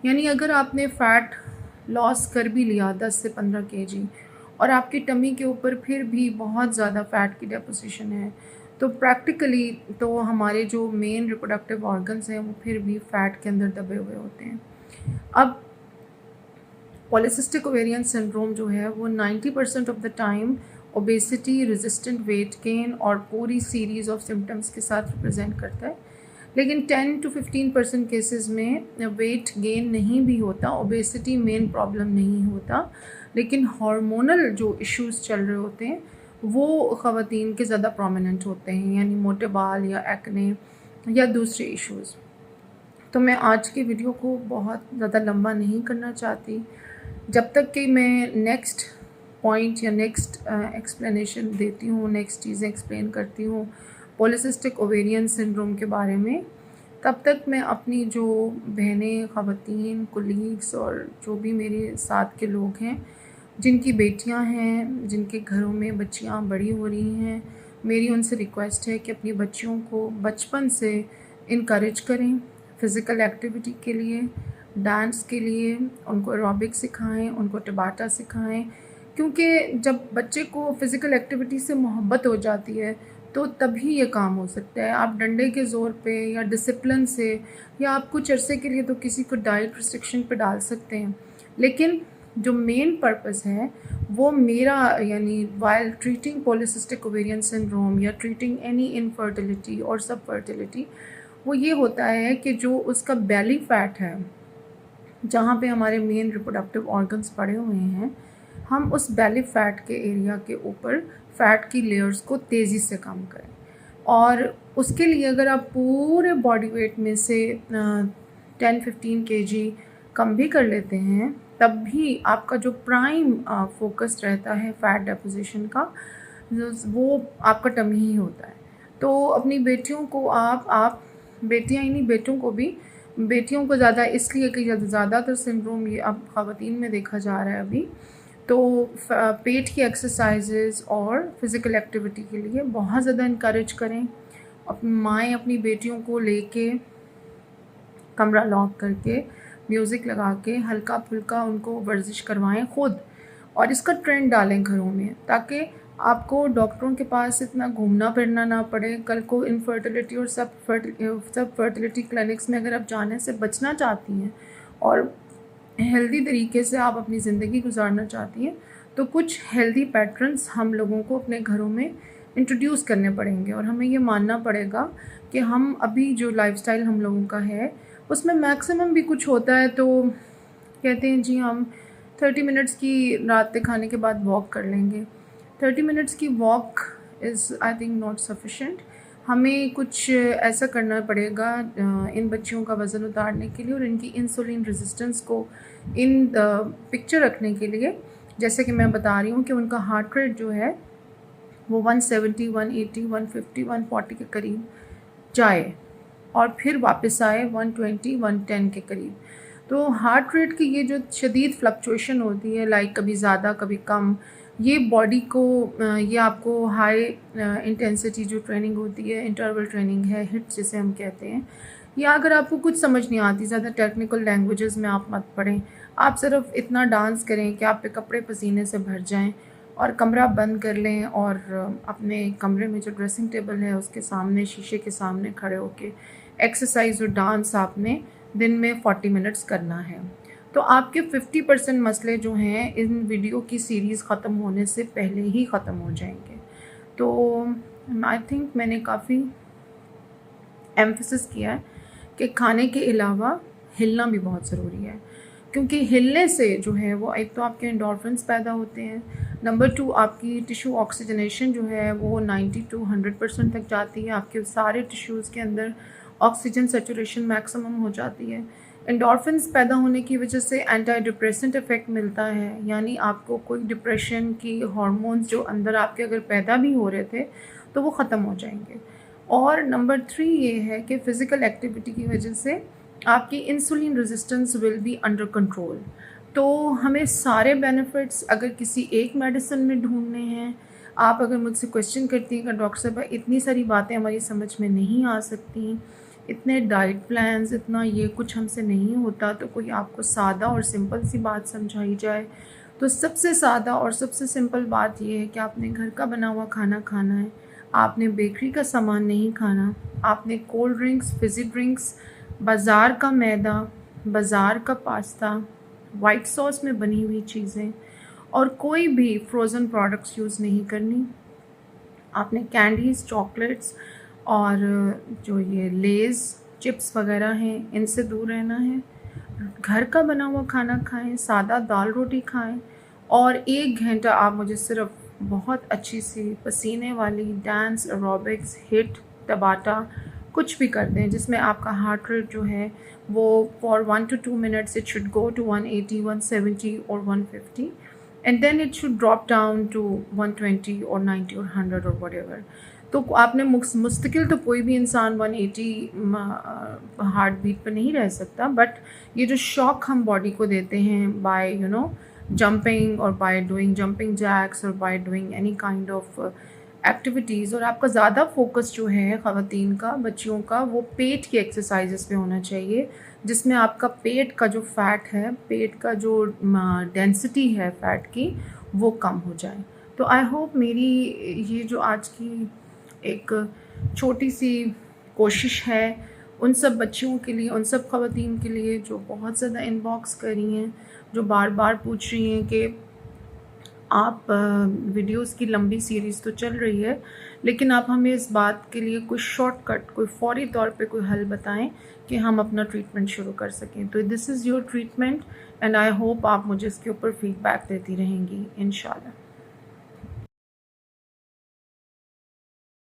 यानी अगर आपने फ़ैट लॉस कर भी लिया 10 से 15 केजी और आपकी टमी के ऊपर फिर भी बहुत ज़्यादा फ़ैट की डेपोजिशन है, तो प्रैक्टिकली तो हमारे जो मेन रिप्रोडक्टिव ऑर्गन्स हैं वो फिर भी फ़ैट के अंदर दबे हुए होते हैं। अब पॉलीसिस्टिक ओवेरियन सिंड्रोम जो है वो 90% of the time obesity, resistant weight gain और पूरी सीरीज़ ऑफ सिम्टम्स के साथ रिप्रेजेंट करता है। लेकिन 10 to 15% केसेस में वेट गेन नहीं भी होता, ओबेसिटी मेन प्रॉब्लम नहीं होता, लेकिन हार्मोनल जो इश्यूज़ चल रहे होते हैं वो ख़वातीन के ज़्यादा प्रोमिनेंट होते हैं, यानी मोटे बाल या एक्ने या दूसरे इश्यूज़। तो मैं आज की वीडियो को बहुत ज़्यादा लंबा नहीं करना चाहती, जब तक कि मैं नेक्स्ट पॉइंट या नेक्स्ट एक्सप्लेनेशन देती हूँ, नेक्स्ट चीज़ें एक्सप्लेन करती हूँ पॉलीसिस्टिक ओवेरियन सिंड्रोम के बारे में, तब तक मैं अपनी जो बहनें, ख़वातीन, कोलीग्स और जो भी मेरे साथ के लोग हैं जिनकी बेटियां हैं, जिनके घरों में बच्चियां बड़ी हो रही हैं, मेरी उनसे रिक्वेस्ट है कि अपनी बच्चियों को बचपन से इनकरेज करें फ़िज़िकल एक्टिविटी के लिए, डांस के लिए, उनको एरोबिक्स सिखाएं, उनको टबाटा सिखाएं, क्योंकि जब बच्चे को फ़िज़िकल एक्टिविटी से मोहब्बत हो जाती है तो तभी ये काम हो सकता है। आप डंडे के ज़ोर पे या डिसिप्लिन से या आप कुछ अरसे के लिए तो किसी को डाइट रिस्ट्रिक्शन पे डाल सकते हैं, लेकिन जो मेन पर्पस है वो मेरा, यानी while treating polycystic ovarian syndrome या ट्रीटिंग एनी इनफर्टिलिटी और सब फर्टिलिटी, वो ये होता है कि जो उसका बेली फैट है, जहाँ पे हमारे मेन रिप्रोडक्टिव ऑर्गन्स पड़े हुए हैं, हम उस बेली फैट के एरिया के ऊपर फ़ैट की लेयर्स को तेज़ी से कम करें। और उसके लिए अगर आप पूरे बॉडी वेट में से 10-15 केजी कम भी कर लेते हैं, तब भी आपका जो प्राइम फोकस रहता है फ़ैट डेपोजिशन का, वो आपका टमी ही होता है। तो अपनी बेटियों को आप बेटियां ही नहीं, बेटों को भी, बेटियों को ज़्यादा इसलिए कि ज़्यादातर सिंड्रोम ये अब ख़वातीन में देखा जा रहा है अभी, तो पेट की एक्सरसाइजेज़ और फ़िज़िकल एक्टिविटी के लिए बहुत ज़्यादा इनकरेज करें। अपनी माएँ अपनी बेटियों को लेके कमरा लॉक करके म्यूज़िक लगा के हल्का फुल्का उनको वर्जिश करवाएं खुद, और इसका ट्रेंड डालें घरों में, ताकि आपको डॉक्टरों के पास इतना घूमना फिरना ना पड़े। कल को इनफर्टिलिटी और सब फर्टिलिटी क्लिनिक्स में अगर आप जाने से बचना चाहती हैं और हेल्दी तरीके से आप अपनी ज़िंदगी गुजारना चाहती हैं, तो कुछ हेल्दी पैटर्न्स हम लोगों को अपने घरों में इंट्रोड्यूस करने पड़ेंगे, और हमें ये मानना पड़ेगा कि हम अभी जो लाइफस्टाइल हम लोगों का है उसमें मैक्सिमम भी कुछ होता है, तो कहते हैं जी हम 30 मिनट्स की रात के खाने के बाद वॉक कर लेंगे। 30 मिनट्स की walk is I think not sufficient. हमें कुछ ऐसा करना पड़ेगा इन बच्चियों का वज़न उतारने के लिए और इनकी इंसुलिन रेजिस्टेंस को इन पिक्चर रखने के लिए। जैसे कि मैं बता रही हूँ कि उनका हार्ट रेट जो है वो 170, 180, 150, 140 के करीब जाए और फिर वापस आए 120, 110 के करीब। तो हार्ट रेट की ये जो शदीद फ्लक्चुएशन होती है, लाइक कभी ज़्यादा कभी कम, ये बॉडी को ये आपको हाई इंटेंसिटी जो ट्रेनिंग होती है, इंटरवल ट्रेनिंग है, हिट जिसे हम कहते हैं, या अगर आपको कुछ समझ नहीं आती, ज़्यादा टेक्निकल लैंग्वेजेस में आप मत पढ़ें, आप सिर्फ इतना डांस करें कि आप पे कपड़े पसीने से भर जाएं और कमरा बंद कर लें और अपने कमरे में जो ड्रेसिंग टेबल है उसके सामने, शीशे के सामने खड़े होके एक्सरसाइज और डांस आपने दिन में 40 मिनट्स करना है। तो आपके 50% मसले जो हैं इन वीडियो की सीरीज़ ख़त्म होने से पहले ही ख़त्म हो जाएंगे। तो आई थिंक मैंने काफ़ी एम्फसिस किया है कि खाने के अलावा हिलना भी बहुत ज़रूरी है, क्योंकि हिलने से जो है वो एक तो आपके एंडोर्फिन्स पैदा होते हैं, नंबर 2 आपकी टिश्यू ऑक्सीजनेशन जो है वो 90 to 100% तक जाती है, आपके सारे टिश्यूज़ के अंदर ऑक्सीजन सेचुरेशन मैक्सिमम हो जाती है। एंडोर्फिन्स पैदा होने की वजह से एंटी डिप्रेसेंट इफ़ेक्ट मिलता है, यानी आपको कोई डिप्रेशन की हार्मोन्स जो अंदर आपके अगर पैदा भी हो रहे थे तो वो ख़त्म हो जाएंगे। और नंबर 3 ये है कि फ़िज़िकल एक्टिविटी की वजह से आपकी insulin resistance will be under control. तो हमें सारे बेनिफिट्स अगर किसी एक मेडिसिन में ढूंढने हैं, आप अगर मुझसे क्वेश्चन करती हैं कि डॉक्टर साहब इतनी सारी बातें हमारी समझ में नहीं आ सकती, اتنے ڈائٹ پلانز، اتنا یہ کچھ ہم سے نہیں ہوتا، تو کوئی آپ کو سادہ اور سمپل سی بات سمجھائی جائے تو سب سے سادہ اور سب سے سمپل بات یہ ہے کہ آپ نے گھر کا بنا ہوا کھانا کھانا ہے، آپ نے بیکری کا سامان نہیں کھانا، آپ نے کولڈ ڈرنکس، فزی ڈرنکس، بازار کا میدا، بازار کا پاستا، وائٹ سوس میں بنی ہوئی چیزیں اور کوئی بھی فروزن پروڈکٹس یوز نہیں کرنی۔ آپ نے کینڈیز، چاکلیٹس اور جو یہ لیز چپس وغیرہ ہیں ان سے دور رہنا ہے۔ گھر کا بنا ہوا کھانا کھائیں، سادہ دال روٹی کھائیں، اور 1 گھنٹہ آپ مجھے صرف بہت اچھی سی پسینے والی ڈانس، ایروبکس، ہٹ، ٹباٹا کچھ بھی کر دیں جس میں آپ کا ہارٹ ریٹ جو ہے وہ for 1 to 2 minutes it should go to 180, 170 اور 150 and then it should drop down to 120 اور 90 اور 100 اور وٹ ایور۔ تو آپ نے مستقل تو کوئی بھی انسان 180 ہارٹ بیٹ پہ نہیں رہ سکتا، بٹ یہ جو شوق ہم باڈی کو دیتے ہیں بائی جمپنگ اور بائی ڈوئنگ جمپنگ جیکس اور by doing any kind of activities, اور آپ کا زیادہ فوکس جو ہے خواتین کا، بچیوں کا، وہ پیٹ کی ایکسرسائزز پہ ہونا چاہیے، جس میں آپ کا پیٹ کا جو فیٹ ہے، پیٹ کا جو ڈینسٹی ہے فیٹ کی، وہ کم ہو جائے۔ تو آئی ہوپ میری یہ جو آج کی ایک چھوٹی سی کوشش ہے ان سب بچیوں کے لیے، ان سب خواتین کے لیے جو بہت زیادہ ان باکس کر رہی ہیں، جو بار بار پوچھ رہی ہیں کہ آپ ویڈیوز کی لمبی سیریز تو چل رہی ہے لیکن آپ ہمیں اس بات کے لیے کوئی شارٹ کٹ، کوئی فوری طور پہ کوئی حل بتائیں کہ ہم اپنا ٹریٹمنٹ شروع کر سکیں۔ تو this is your treatment and I hope آپ مجھے اس کے اوپر فیڈ بیک دیتی رہیں گی انشاءاللہ۔